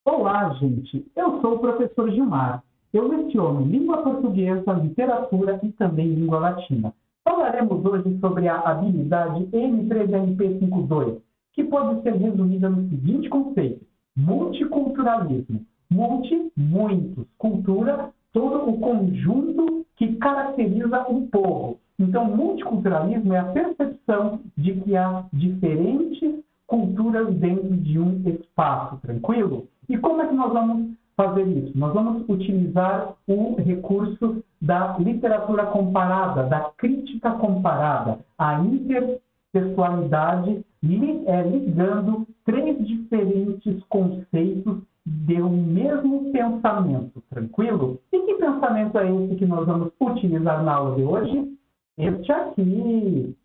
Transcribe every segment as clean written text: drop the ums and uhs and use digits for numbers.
Olá, gente! Eu sou o professor Gilmar. Eu leciono língua portuguesa, literatura e também língua latina. Falaremos hoje sobre a habilidade M3MP52, que pode ser resumida no seguinte conceito: multiculturalismo. Multi, muitos. Cultura, todo o conjunto que caracteriza um povo. Então, multiculturalismo é a percepção de que há diferentes culturas dentro de um espaço, tranquilo? E como é que nós vamos fazer isso? Nós vamos utilizar o recurso da literatura comparada, da crítica comparada, a intertextualidade, ligando três diferentes conceitos de um mesmo pensamento, tranquilo? E que pensamento é esse que nós vamos utilizar na aula de hoje? Este aqui.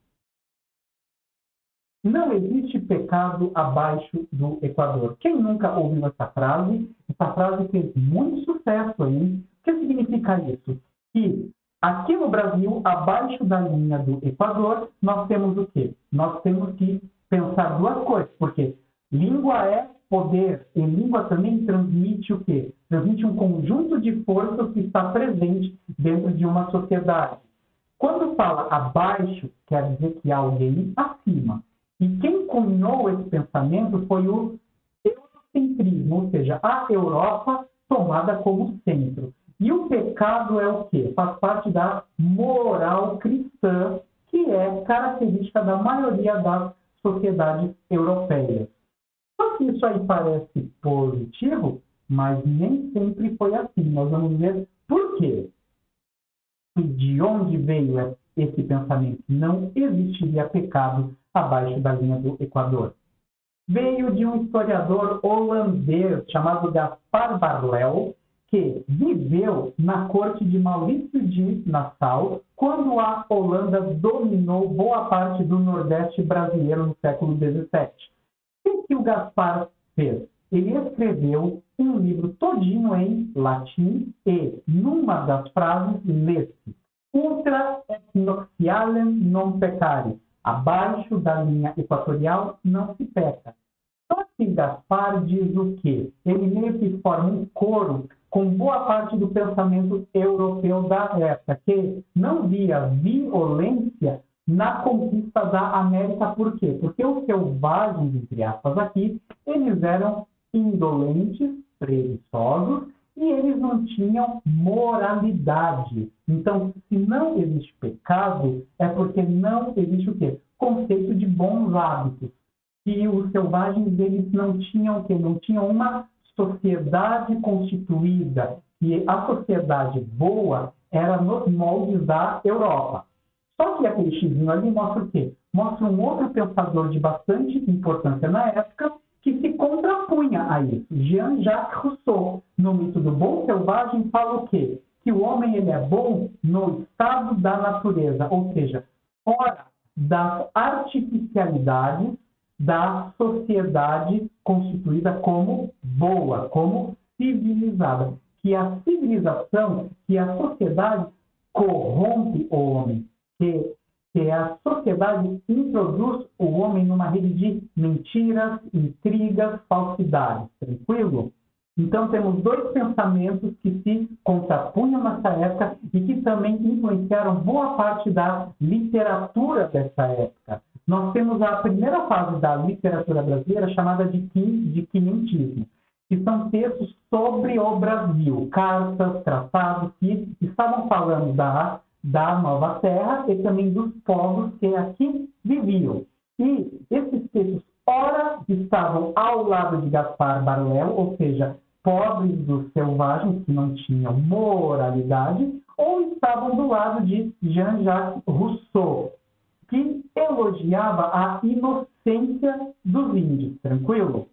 Não existe pecado abaixo do Equador. Quem nunca ouviu essa frase? Essa frase fez muito sucesso, hein? O que significa isso? Que aqui no Brasil, abaixo da linha do Equador, nós temos o quê? Nós temos que pensar duas coisas, porque língua é poder, e língua também transmite o quê? Transmite um conjunto de forças que está presente dentro de uma sociedade. Quando fala abaixo, quer dizer que há alguém acima. E quem cunhou esse pensamento foi o eurocentrismo, ou seja, a Europa tomada como centro. E o pecado é o quê? Faz parte da moral cristã, que é característica da maioria das sociedades europeias. Só que isso aí parece positivo, mas nem sempre foi assim. Nós vamos ver por quê. E de onde veio esse pensamento? Não existiria pecado abaixo da linha do Equador. Veio de um historiador holandês chamado Gaspar Barlel, que viveu na corte de Maurício de Nassau, quando a Holanda dominou boa parte do Nordeste brasileiro no século XVII. O que o Gaspar fez? Ele escreveu um livro todinho em latim e, numa das frases, lê-se: ultra equinoctialem non peccare. Abaixo da linha equatorial não se peca. Só que Gaspar diz o quê? Ele meio que forma um coro com boa parte do pensamento europeu da época, que não via violência na conquista da América. Por quê? Porque os selvagens, entre aspas, aqui, eles eram indolentes, preguiçosos, e eles não tinham moralidade. Então, se não existe pecado, é porque não existe o quê? Conceito de bons hábitos. E os selvagens, eles não tinham o quê? Não tinham uma sociedade constituída. E a sociedade boa era nos moldes da Europa. Só que aquele xizinho ali mostra o quê? Mostra um outro pensador de bastante importância na época, que se contrapunha a isso. Jean-Jacques Rousseau, no Mito do Bom Selvagem, fala o quê? Que o homem ele é bom no estado da natureza, ou seja, fora das artificialidades da sociedade constituída como boa, como civilizada. Que a civilização, que a sociedade corrompe o homem, que a sociedade introduz o homem numa rede de mentiras, intrigas, falsidades. Tranquilo? Então, temos dois pensamentos que se contrapunham nessa época e que também influenciaram boa parte da literatura dessa época. Nós temos a primeira fase da literatura brasileira chamada de quinhentismo, que são textos sobre o Brasil, cartas, tratados que estavam falando da Nova Terra e também dos povos que aqui viviam. E esses textos, ora, estavam ao lado de Gaspar Barlel, ou seja, pobres dos selvagens que não tinham moralidade, ou estavam do lado de Jean-Jacques Rousseau, que elogiava a inocência dos índios. Tranquilo?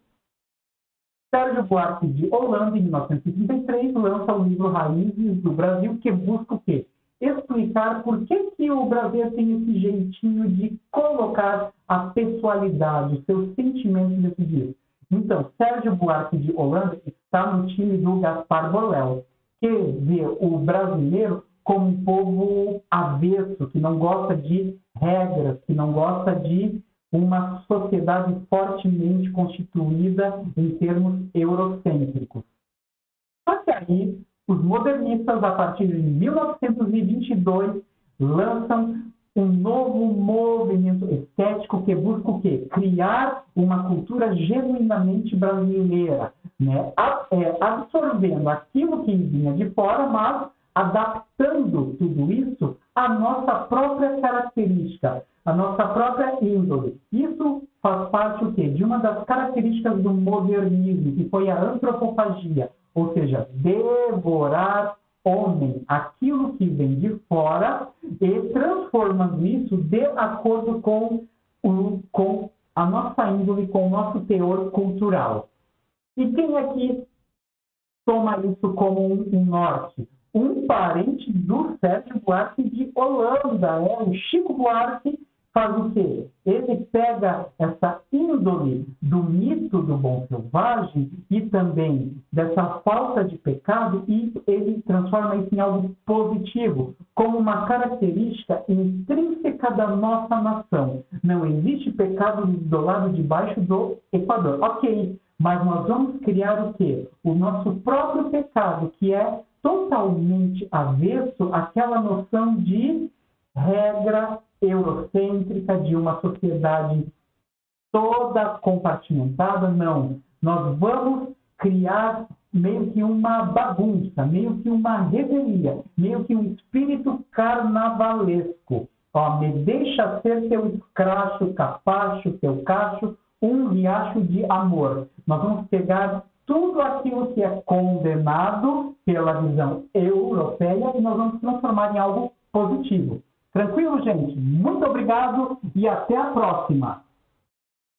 Sérgio Buarque de Holanda, em 1933, lança o livro Raízes do Brasil, que busca o quê? Explicar por que o Brasil tem esse jeitinho de colocar a pessoalidade, os seus sentimentos nesse livro. Então, Sérgio Buarque de Holanda está no time do Gaspar Borel, que vê o brasileiro como um povo avesso, que não gosta de regras, que não gosta de uma sociedade fortemente constituída em termos eurocêntricos. Só que aí, os modernistas, a partir de 1922, lançam um novo movimento estético que busca o quê? Criar uma cultura genuinamente brasileira, né? Absorvendo aquilo que vinha de fora, mas adaptando tudo isso à nossa própria característica, à nossa própria índole. Isso faz parte o quê? De uma das características do modernismo, que foi a antropofagia, ou seja, devorar homem, aquilo que vem de fora, e transformando isso de acordo com a nossa índole, com o nosso teor cultural. E quem aqui toma isso como um norte? Um parente do Sérgio Buarque de Holanda, o Chico Buarque faz o quê? Ele pega essa índole do mito do bom selvagem e também dessa falta de pecado e ele transforma isso em algo positivo, como uma característica intrínseca da nossa nação. Não existe pecado do lado de baixo do Equador. Ok, mas nós vamos criar o quê? O nosso próprio pecado, que é totalmente avesso àquela noção de regra eurocêntrica, de uma sociedade toda compartimentada. Não. Nós vamos criar meio que uma bagunça, meio que uma revelia, meio que um espírito carnavalesco. Ó, me deixa ser teu escracho, capacho, teu cacho, um riacho de amor. Nós vamos pegar tudo aquilo que é condenado pela visão europeia e nós vamos transformar em algo positivo. Tranquilo, gente? Muito obrigado e até a próxima!